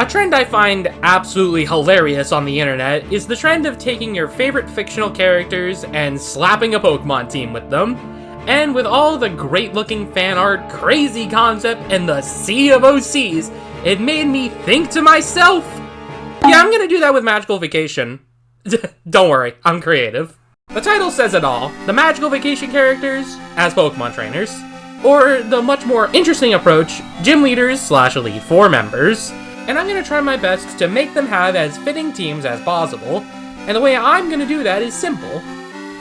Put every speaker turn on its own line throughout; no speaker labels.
A trend I find absolutely hilarious on the internet is the trend of taking your favorite fictional characters and slapping a Pokemon team with them. And with all the great looking fan art, crazy concept, and the sea of OCs, it made me think to myself, yeah, I'm gonna do that with Magical Vacation. Don't worry, I'm creative. The title says it all, the Magical Vacation characters as Pokemon trainers, or the much more interesting approach, gym leaders / Elite Four members, and I'm gonna try my best to make them have as fitting teams as possible, and the way I'm gonna do that is simple.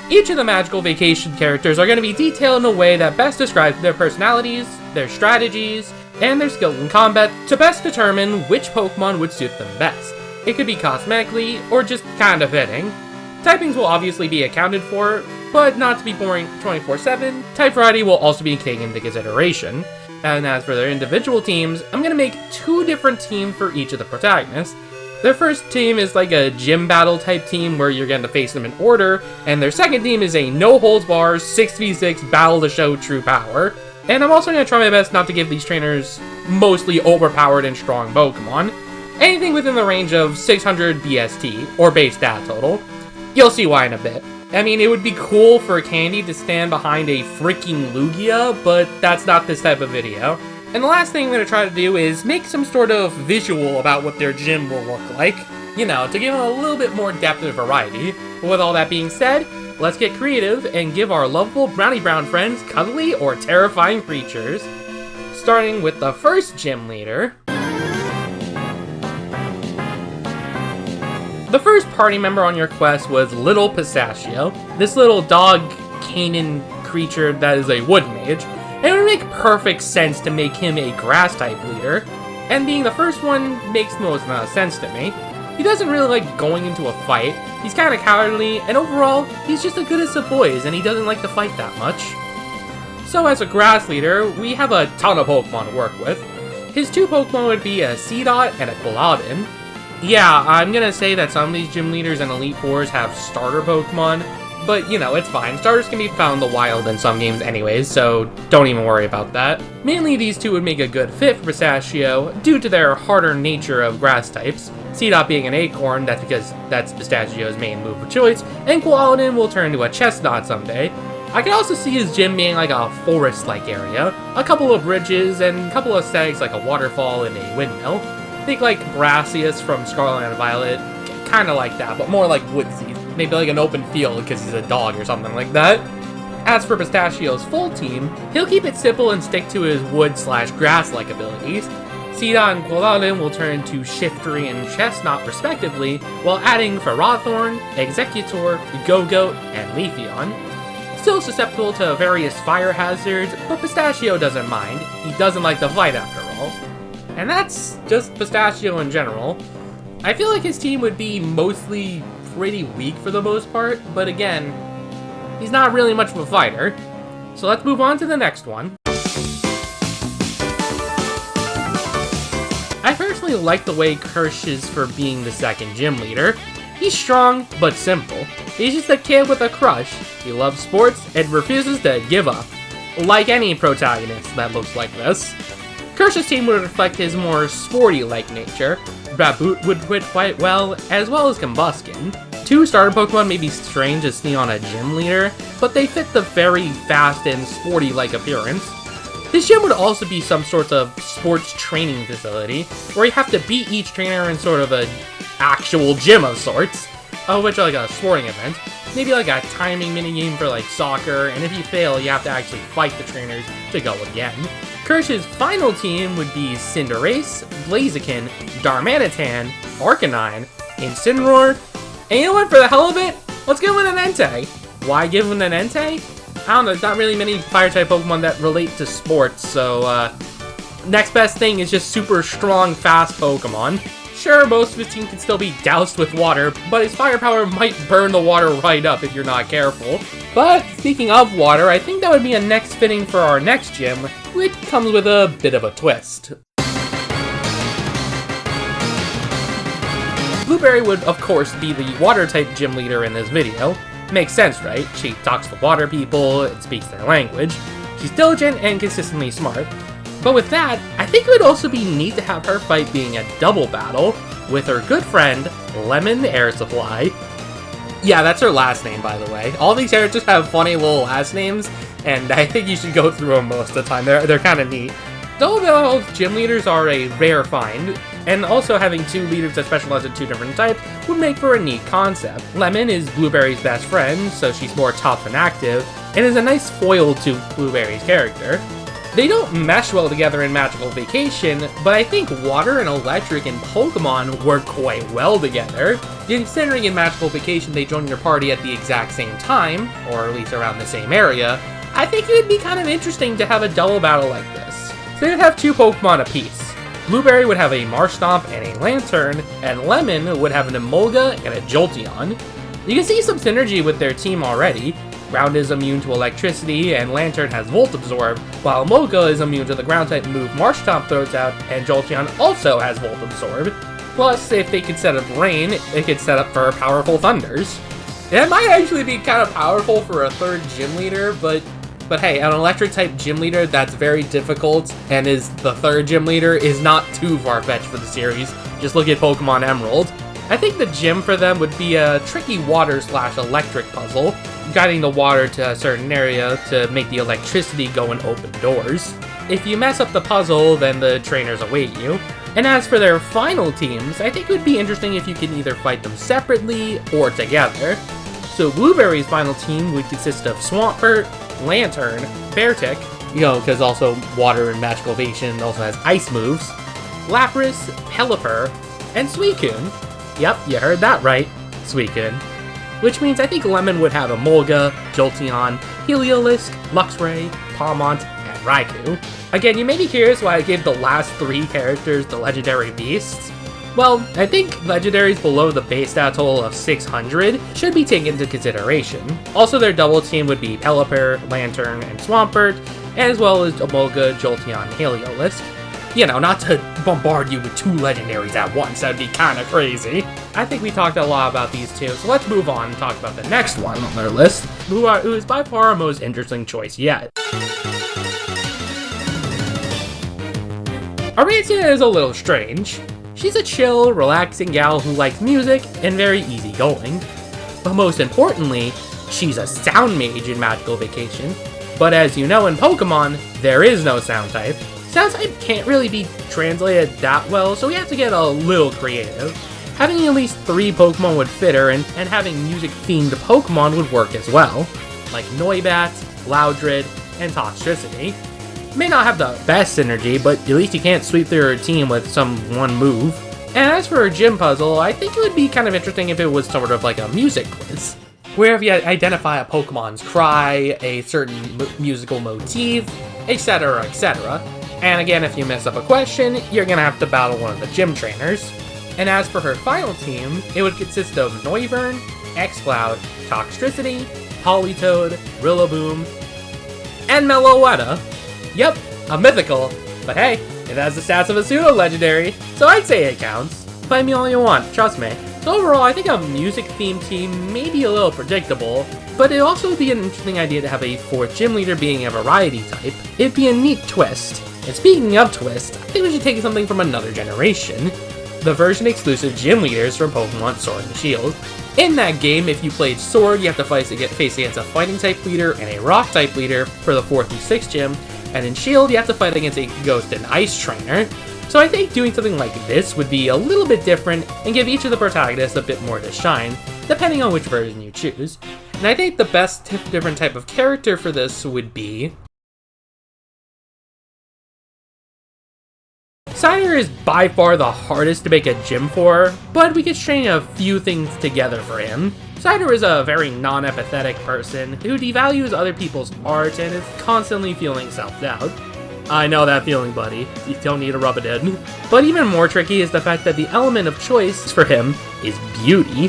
Each of the Magical Vacation characters are gonna be detailed in a way that best describes their personalities, their strategies, and their skill in combat to best determine which Pokemon would suit them best. It could be cosmetically, or just kinda fitting. Typings will obviously be accounted for, but not to be boring 24/7, type variety will also be taken into consideration. And as for their individual teams, I'm gonna make 2 different teams for each of the protagonists. Their first team is like a gym battle type team where you're going to face them in order, and their second team is a no-holds-barred 6v6 battle to show true power. And I'm also going to try my best not to give these trainers mostly overpowered and strong Pokemon. Anything within the range of 600 BST, or base stat total. You'll see why in a bit. I mean, it would be cool for Candy to stand behind a freaking Lugia, but that's not this type of video. And the last thing I'm going to try to do is make some sort of visual about what their gym will look like. You know, to give them a little bit more depth and variety. But with all that being said, let's get creative and give our lovable brownie brown friends cuddly or terrifying creatures. Starting with the first gym leader. The first party member on your quest was Little Pistachio, this little dog Canaan creature that is a wood mage. And it would make perfect sense to make him a grass-type leader, and being the first one makes the most amount of sense to me. He doesn't really like going into a fight, he's kinda cowardly, and overall, he's just the goodest of boys, and he doesn't like to fight that much. So as a grass leader, we have a ton of Pokemon to work with. His 2 Pokemon would be a Seedot and a Quilladin. Yeah, I'm gonna say that some of these gym leaders and Elite Fours have starter Pokemon, but, you know, it's fine. Starters can be found in the wild in some games anyways, so don't even worry about that. Mainly these 2 would make a good fit for Pistachio, due to their harder nature of grass types. Seedot being an acorn, that's because that's Pistachio's main move of choice, and Quilladin will turn into a chestnut someday. I could also see his gym being like a forest-like area, a couple of bridges, and a couple of settings like a waterfall and a windmill. Think like Brassius from Scarlet and Violet, kinda like that, but more like woodsy. Maybe like an open field because he's a dog or something like that. As for Pistachio's full team, he'll keep it simple and stick to his wood / grass-like abilities. Seedot and Quilladin will turn to Shiftry and Chestnut respectively, while adding Ferrothorn, Executor, Go-Goat, and Leafeon. Still susceptible to various fire hazards, but Pistachio doesn't mind. He doesn't like to fight after all. And that's just Pistachio in general. I feel like his team would be mostly pretty weak for the most part, but again, he's not really much of a fighter. So let's move on to the next one. I personally like the way Kirsch is for being the second gym leader. He's strong, but simple. He's just a kid with a crush. He loves sports and refuses to give up. Like any protagonist that looks like this. Kirsch's team would reflect his more sporty-like nature. Raboot would fit quite well as Combuskin. 2 starter Pokemon may be strange to see on a gym leader, but they fit the very fast and sporty-like appearance. This gym would also be some sort of sports training facility, where you have to beat each trainer in sort of an actual gym of sorts, which like a sporting event. Maybe like a timing minigame for like soccer, and if you fail, you have to actually fight the trainers to go again. Kirsch's final team would be Cinderace, Blaziken, Darmanitan, Arcanine, Incineroar, and you know what, for the hell of it, let's give him an Entei. Why give him an Entei? I don't know, there's not really many fire-type Pokemon that relate to sports, so next best thing is just super strong, fast Pokemon. Sure, most of his team can still be doused with water, but his firepower might burn the water right up if you're not careful. But speaking of water, I think that would be a next fitting for our next gym, which comes with a bit of a twist. Blueberry would, of course, be the water-type gym leader in this video. Makes sense, right? She talks to water people and speaks their language. She's diligent and consistently smart. But with that, I think it would also be neat to have her fight being a double battle with her good friend, Lemon Air Supply. Yeah, that's her last name, by the way. All these characters have funny little last names, and I think you should go through them most of the time. They're kind of neat. Double battle gym leaders are a rare find, and also having 2 leaders that specialize in 2 different types would make for a neat concept. Lemon is Blueberry's best friend, so she's more tough and active, and is a nice foil to Blueberry's character. They don't mesh well together in Magical Vacation, but I think Water and Electric in Pokemon work quite well together. Considering in Magical Vacation they join your party at the exact same time, or at least around the same area, I think it would be kind of interesting to have a double battle like this. So they'd have 2 Pokemon apiece. Blueberry would have a Marshtomp and a Lantern, and Lemon would have an Emolga and a Jolteon. You can see some synergy with their team already. Ground is immune to electricity, and Lantern has Volt Absorb, while Emolga is immune to the ground-type move Marshtomp throws out, and Jolteon also has Volt Absorb. Plus, if they could set up Rain, it could set up for powerful Thunders. It might actually be kind of powerful for a 3rd gym leader, but hey, an electric-type gym leader that's very difficult, and is the 3rd gym leader, is not too far-fetched for the series. Just look at Pokemon Emerald. I think the gym for them would be a tricky water/electric puzzle, guiding the water to a certain area to make the electricity go and open doors. If you mess up the puzzle, then the trainers await you. And as for their final teams, I think it would be interesting if you can either fight them separately or together. So Blueberry's final team would consist of Swampert, Lantern, Beartick, because also Water and Magical Vacation also has ice moves, Lapras, Pelipper, and Suicune. Yep, you heard that right, Suicune. Which means I think Lemon would have Emolga, Jolteon, Heliolisk, Luxray, Palmont, and Raikou. Again, you may be curious why I gave the last 3 characters the Legendary Beasts. Well, I think legendaries below the base stat total of 600 should be taken into consideration. Also, their double team would be Pelipper, Lantern, and Swampert, as well as Emolga, Jolteon, and Heliolisk. Not to bombard you with 2 legendaries at once, that'd be kinda crazy. I think we talked a lot about these 2, so let's move on and talk about the next one on their list, who is by far our most interesting choice yet. Aritzia is a little strange. She's a chill, relaxing gal who likes music and very easygoing. But most importantly, she's a sound mage in Magical Vacation. But as you know in Pokemon, there is no sound type. Sound type can't really be translated that well, so we have to get a little creative. Having at least 3 Pokemon would fit her, and having music-themed Pokemon would work as well, like Noibat, Loudred, and Toxtricity. May not have the best synergy, but at least you can't sweep through her team with some one move. And as for her gym puzzle, I think it would be kind of interesting if it was sort of like a music quiz, where if you identify a Pokemon's cry, a certain musical motif, etc., etc. And again, if you mess up a question, you're gonna have to battle one of the gym trainers. And as for her final team, it would consist of Noivern, Xcloud, Toxtricity, Politoed, Rillaboom, and Meloetta. Yep, a mythical, but hey, it has the stats of a pseudo-legendary, so I'd say it counts. Fight me all you want, trust me. So overall, I think a music-themed team may be a little predictable, but it'd also be an interesting idea to have a 4th gym leader being a variety type. It'd be a neat twist. And speaking of twist, I think we should take something from another generation. The version-exclusive gym leaders from Pokemon Sword and Shield. In that game, if you played Sword, you have to face against a Fighting-type leader and a Rock-type leader for the 4th and 6th gym, and in Shield, you have to fight against a Ghost and Ice trainer. So I think doing something like this would be a little bit different and give each of the protagonists a bit more to shine, depending on which version you choose. And I think the best different type of character for this would be... Cider is by far the hardest to make a gym for, but we could string a few things together for him. Cider is a very non-empathetic person who devalues other people's art and is constantly feeling self-doubt. I know that feeling, buddy. You don't need to rub it in. But even more tricky is the fact that the element of choice for him is beauty,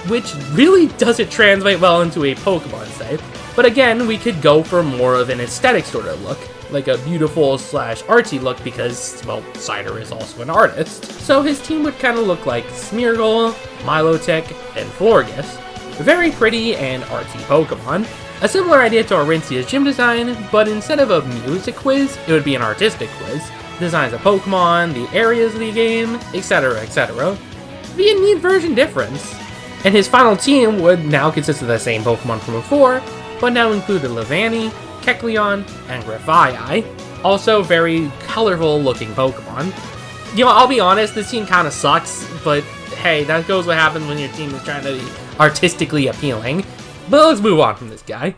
which really doesn't translate well into a Pokemon type. But again, we could go for more of an aesthetic sort of look, like a beautiful / artsy look because, well, Cider is also an artist. So his team would kind of look like Smeargle, Milotic, and Florges. Very pretty and artsy Pokemon. A similar idea to Orincia's gym design, but instead of a music quiz, it would be an artistic quiz. Designs of Pokemon, the areas of the game, etc, etc. Be a neat version difference. And his final team would now consist of the same Pokemon from before, but now included Levani, Kecleon, and Grafaiai. Also very colorful looking Pokemon. You know, I'll be honest, this team kind of sucks, but hey, that goes what happens when your team is trying to be artistically appealing. But let's move on from this guy.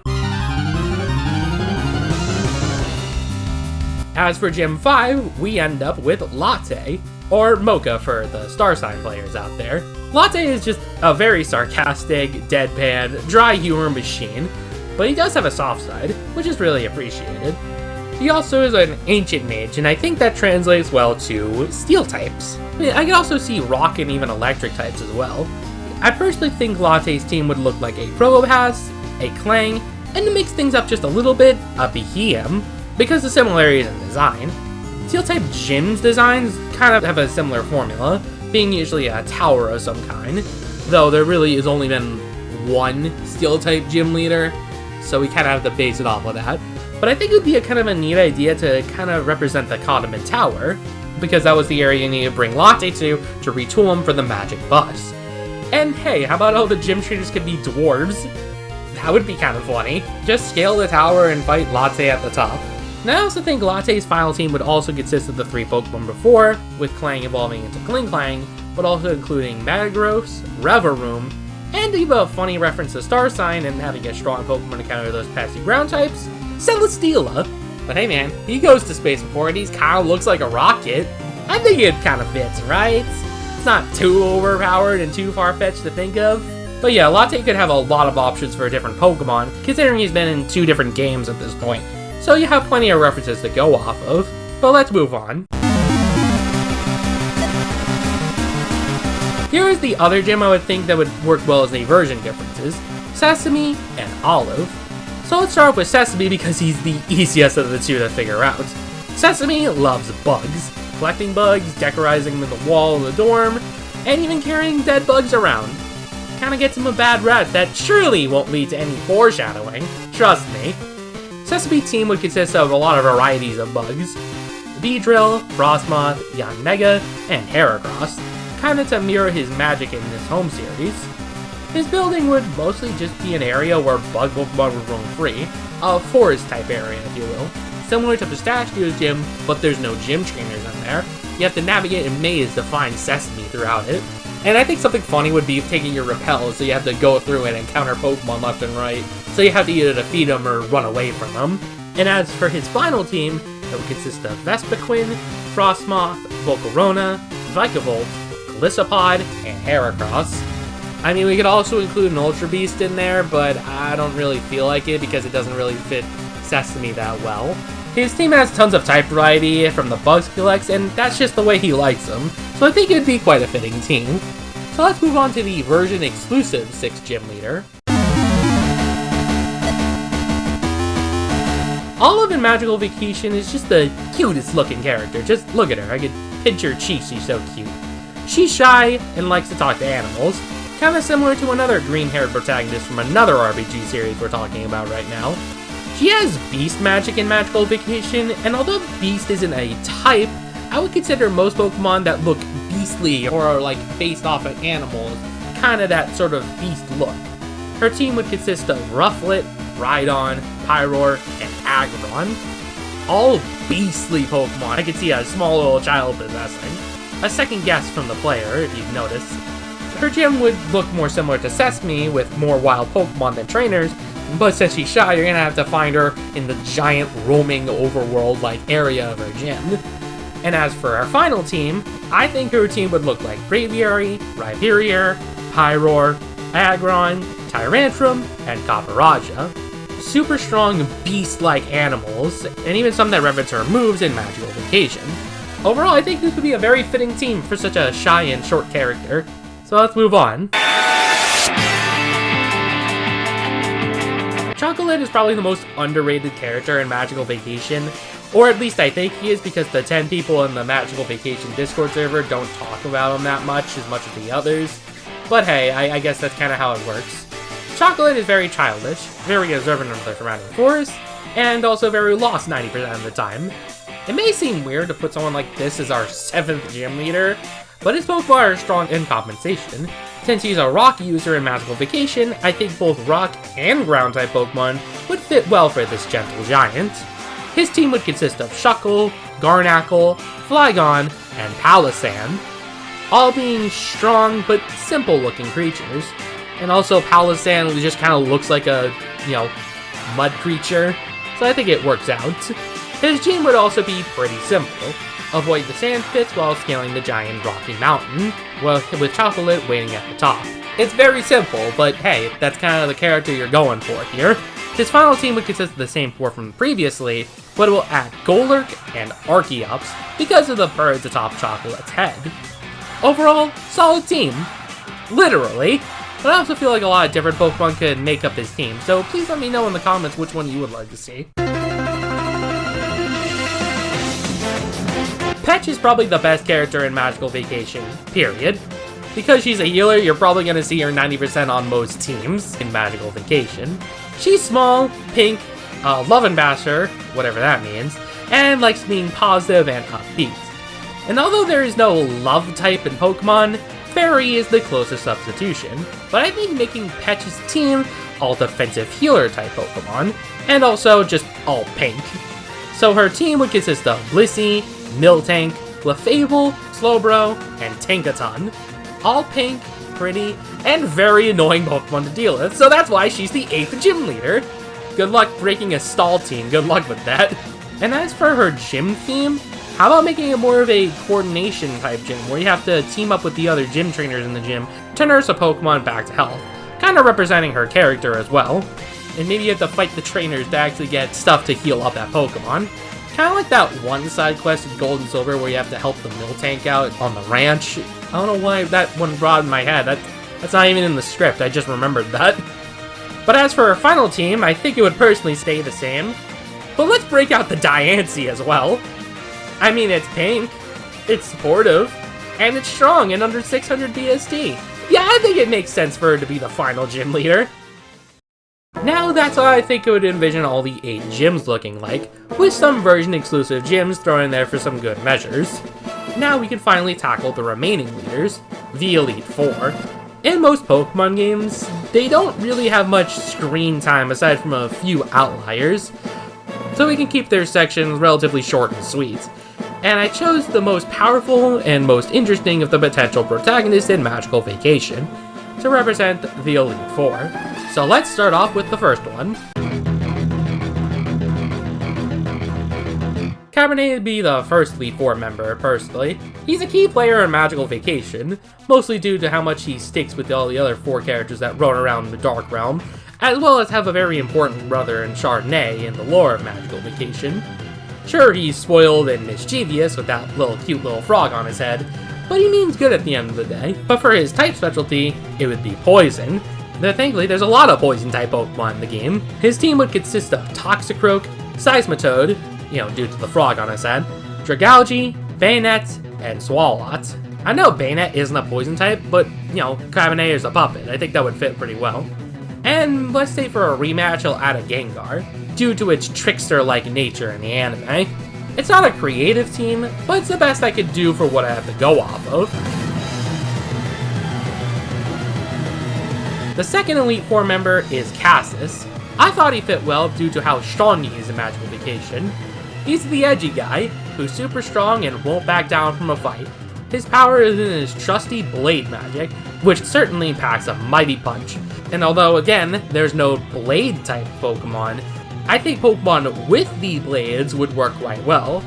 As for Gym 5, we end up with Latte, or Mocha for the Star Sign players out there. Latte is just a very sarcastic, deadpan, dry humor machine, but he does have a soft side, which is really appreciated. He also is an ancient mage, and I think that translates well to steel types. I can also see rock and even electric types as well. I personally think Latte's team would look like a Probopass, a Clang, and to mix things up just a little bit, a Behem, because of similarities in design. Steel-type gym's designs kind of have a similar formula, being usually a tower of some kind, though there really has only been one Steel-type gym leader, so we kind of have to base it off of that. But I think it would be a kind of a neat idea to kind of represent the Condiment Tower, because that was the area you need to bring Latte to retool him for the Magic Bus. And hey, how about all the gym trainers could be dwarves? That would be kind of funny. Just scale the tower and fight Latte at the top. And I also think Latte's final team would also consist of the 3 Pokemon before, with Clang evolving into Klinklang, but also including Metagross, Revavroom, and even a funny reference to Star Sign and having a strong Pokemon to counter those pesky ground types, Celesteela. But hey man, he goes to space before and he kinda looks like a rocket. I think it kinda fits, right? It's not too overpowered and too far-fetched to think of. But yeah, Latte could have a lot of options for different Pokemon, considering he's been in 2 different games at this point. So you have plenty of references to go off of. But let's move on. Here is the other gym I would think that would work well as the version differences, Sesame and Olive. So let's start with Sesame because he's the easiest of the 2 to figure out. Sesame loves bugs, collecting bugs, decorating them in the wall in the dorm, and even carrying dead bugs around. Kinda gets him a bad rep that surely won't lead to any foreshadowing, trust me. Sesame's team would consist of a lot of varieties of bugs, Beedrill, Frostmoth, Yanmega, and Heracross, kinda to mirror his magic in this home series. His building would mostly just be an area where bug Pokemon would roam free, a forest type area if you will, similar to Pistachio's gym, but there's no gym trainers in there. You have to navigate a maze to find Sesame throughout it. And I think something funny would be taking your repel, so you have to go through it and counter Pokemon left and right, so you have to either defeat them or run away from them. And as for his final team, it would consist of Vespiquen, Frostmoth, Volcarona, Vikavolt, Golisopod, and Heracross. I mean, we could also include an Ultra Beast in there, but I don't really feel like it because it doesn't really fit Sesame that well. His team has tons of type variety from the bugs he collects, and that's just the way he likes them, so I think it'd be quite a fitting team. So let's move on to the version-exclusive 6th gym leader. Olive in Magical Vacation is just the cutest looking character. Just look at her, I could pinch her cheeks, she's so cute. She's shy and likes to talk to animals, kinda similar to another green-haired protagonist from another RPG series we're talking about right now. She has Beast magic in Magical Vacation, and although Beast isn't a type, I would consider most Pokemon that look beastly or are like based off of animals, kinda that sort of beast look. Her team would consist of Rufflet, Rhydon, Pyroar, and Aggron. All beastly Pokemon I could see a small little child possessing. A second guess from the player, if you've noticed. Her gym would look more similar to Sesame with more wild Pokemon than trainers, but since she's shy, you're gonna have to find her in the giant roaming overworld-like area of her gym. And as for our final team, I think her team would look like Braviary, Rhyperior, Pyroar, Aggron, Tyrantrum, and Copperajah. Super strong beast-like animals, and even some that reference her moves in Magical Vacation. Overall, I think this would be a very fitting team for such a shy and short character. So let's move on. Chocolate is probably the most underrated character in Magical Vacation, or at least I think he is because the 10 people in the Magical Vacation Discord server don't talk about him that much as the others. But hey, I guess that's kind of how it works. Chocolate is very childish, very observant of the surrounding forest, and also very lost 90% of the time. It may seem weird to put someone like this as our 7th gym leader, but his Pokemon are strong in compensation. Since he's a rock user in Magical Vacation, I think both rock and ground type Pokemon would fit well for this gentle giant. His team would consist of Shuckle, Garnackle, Flygon, and Palossand, all being strong but simple looking creatures. And also Palossand just kind of looks like a, mud creature, so I think it works out. His team would also be pretty simple. Avoid the sand pits while scaling the giant rocky mountain, with Chocolate waiting at the top. It's very simple, but hey, that's kind of the character you're going for here. His final team would consist of the same 4 from previously, but it will add Golurk and Archeops because of the birds atop Chocolate's head. Overall, solid team. Literally. But I also feel like a lot of different Pokemon could make up his team, so please let me know in the comments which one you would like to see. Petch is probably the best character in Magical Vacation, period. Because she's a healer, you're probably going to see her 90% on most teams in Magical Vacation. She's small, pink, love ambassador, whatever that means, and likes being positive and upbeat. And although there is no love type in Pokemon, Fairy is the closest substitution, but I think making Petch's team all defensive healer type Pokemon, and also just all pink. So her team would consist of Blissey, Miltank, Clefable, Slowbro, and Tinkaton. All pink, pretty, and very annoying Pokemon to deal with, so that's why she's the 8th gym leader. Good luck breaking a stall team, good luck with that. And as for her gym theme, how about making it more of a coordination type gym, where you have to team up with the other gym trainers in the gym to nurse a Pokemon back to health, kind of representing her character as well. And maybe you have to fight the trainers to actually get stuff to heal up that Pokemon. Kind of like that one side quest in Gold and Silver where you have to help the Miltank out on the ranch. I don't know why that one brought in my head, that's not even in the script, I just remembered that. But as for her final team, I think it would personally stay the same. But let's break out the Diancie as well. I mean, it's pink, it's supportive, and it's strong and under 600 BST. Yeah, I think it makes sense for her to be the final gym leader. Now that's how I think it would envision all the 8 gyms looking like, with some version exclusive gyms thrown in there for some good measures. Now we can finally tackle the remaining leaders, the Elite Four. In most Pokemon games, they don't really have much screen time aside from a few outliers, so we can keep their sections relatively short and sweet. And I chose the most powerful and most interesting of the potential protagonists in Magical Vacation to represent the Elite Four. So let's start off with the first one. Cabernet would be the first Elite Four member, personally. He's a key player in Magical Vacation, mostly due to how much he sticks with all the other 4 characters that roam around the Dark Realm, as well as have a very important brother in Chardonnay in the lore of Magical Vacation. Sure, he's spoiled and mischievous with that cute little frog on his head, but he means good at the end of the day. But for his type specialty, it would be Poison. But thankfully, there's a lot of Poison-type Pokemon in the game. His team would consist of Toxicroak, Seismitoad, due to the frog on his head, Dragalge, Bayonet, and Swalot. I know Bayonet isn't a Poison type, but, Cabernet is a puppet. I think that would fit pretty well. And let's say for a rematch, he'll add a Gengar, due to its trickster-like nature in the anime. It's not a creative team, but it's the best I could do for what I have to go off of. The second Elite Four member is Cassis. I thought he fit well due to how strong he is in Magical Vacation. He's the edgy guy, who's super strong and won't back down from a fight. His power is in his trusty Blade magic, which certainly packs a mighty punch. And although, again, there's no Blade-type Pokemon, I think Pokemon with the Blades would work quite well.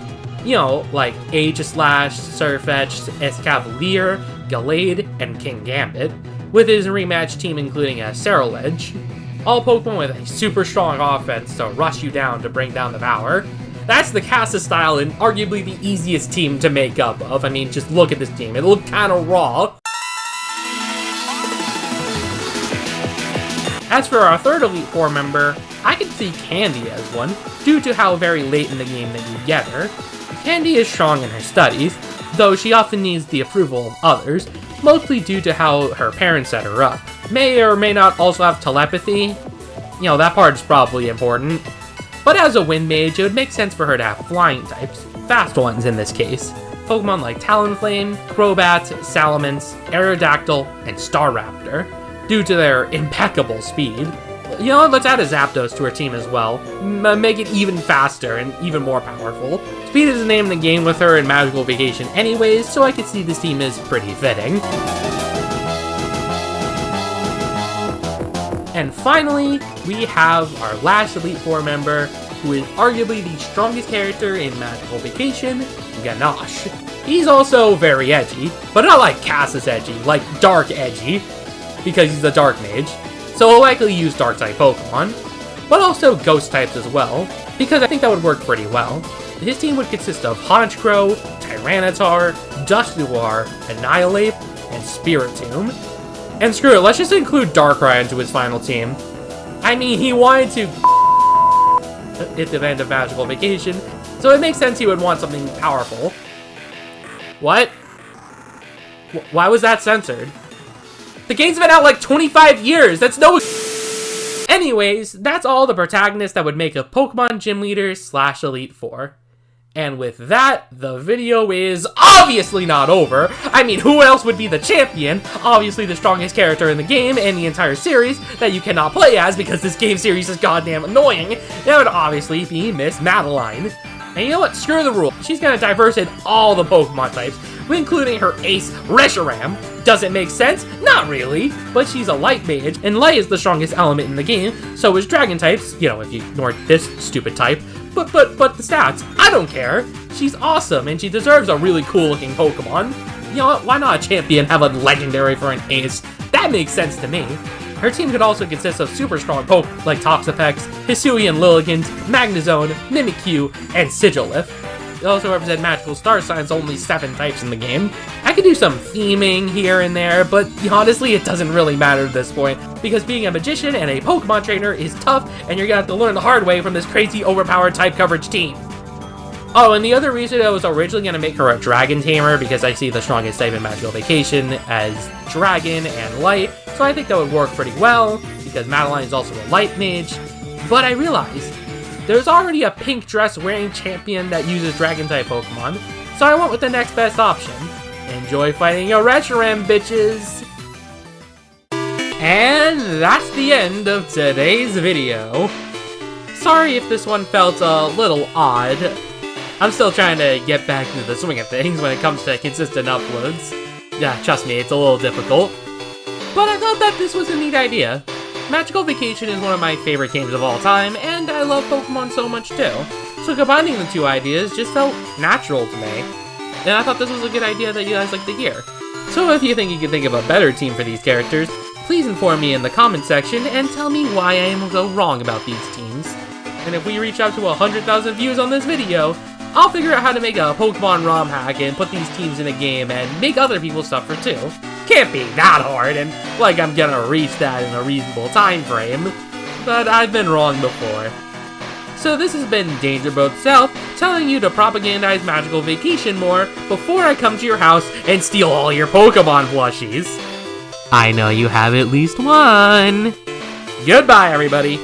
Like Aegislash, Sirfetch'd, Escavalier, Gallade, and King Gambit, with his rematch team including a Ceruledge. All Pokemon with a super strong offense to rush you down to bring down the power. That's the Cassis style and arguably the easiest team to make up of. I mean, just look at this team. It looked kind of raw. As for our third Elite Four member, I could see Candy as one, due to how very late in the game that you get her. Candy is strong in her studies, though she often needs the approval of others, mostly due to how her parents set her up. May or may not also have telepathy. You know, that part is probably important. But as a wind mage, it would make sense for her to have flying types, fast ones in this case. Pokemon like Talonflame, Crobat, Salamence, Aerodactyl, and Staraptor, due to their impeccable speed. You know, let's add a Zapdos to her team as well. Make it even faster and even more powerful. Speed is the name of the game with her in Magical Vacation anyways, so I could see this team is pretty fitting. And finally, we have our last Elite Four member, who is arguably the strongest character in Magical Vacation, Ganache. He's also very edgy, but not like Cass's edgy, like dark edgy, because he's a dark mage, so he'll likely use dark-type Pokemon, but also ghost types as well, because I think that would work pretty well. His team would consist of Honchkrow, Tyranitar, Dusknoir, Annihilate, and Spiritomb. And screw it, let's just include Darkrai into his final team. I mean, he wanted to at the end of Magical Vacation, so it makes sense he would want something powerful. What? Why was that censored? The game's been out like 25 years, that's no... Anyways, that's all the protagonists that would make a Pokemon Gym Leader / Elite Four. And with that, the video is obviously not over. I mean, who else would be the champion? Obviously the strongest character in the game and the entire series that you cannot play as because this game series is goddamn annoying. That would obviously be Miss Madeline. And you know what? Screw the rule. She's gonna diverse in all the Pokemon types, including her ace, Reshiram. Does it make sense? Not really, but she's a light mage, and light is the strongest element in the game, so is dragon types, you know, if you ignore this stupid type. But the stats, I don't care. She's awesome, and she deserves a really cool looking Pokemon. You know what, why not a champion have a legendary for an ace? That makes sense to me. Her team could also consist of super strong Pokemon like Toxapex, Hisuian Lilligant, Magnezone, Mimikyu, and Sigilif. They also represent magical star signs, only 7 types in the game. I could do some theming here and there, but honestly it doesn't really matter at this point, because being a magician and a Pokemon trainer is tough, and you're gonna have to learn the hard way from this crazy overpowered type coverage team. Oh, and the other reason I was originally gonna make her a dragon tamer, because I see the strongest type in Magical Vacation as dragon and light, so I think that would work pretty well, because Madeline is also a light mage, but I realized there's already a pink dress wearing champion that uses dragon-type Pokemon, so I went with the next best option. Enjoy fighting your Reshiram, bitches! And that's the end of today's video. Sorry if this one felt a little odd. I'm still trying to get back into the swing of things when it comes to consistent uploads. Yeah, trust me, it's a little difficult. But I thought that this was a neat idea. Magical Vacation is one of my favorite games of all time, and I love Pokemon so much too. So combining the two ideas just felt natural to me. And I thought this was a good idea that you guys like to hear. So if you think you can think of a better team for these characters, please inform me in the comment section and tell me why I am so wrong about these teams. And if we reach out to 100,000 views on this video, I'll figure out how to make a Pokemon ROM hack and put these teams in a game and make other people suffer too. Can't be that hard, and like I'm gonna reach that in a reasonable time frame. But I've been wrong before. So this has been Dangerboatsouth, telling you to propagandize Magical Vacation more before I come to your house and steal all your Pokemon plushies. I know you have at least one. Goodbye, everybody.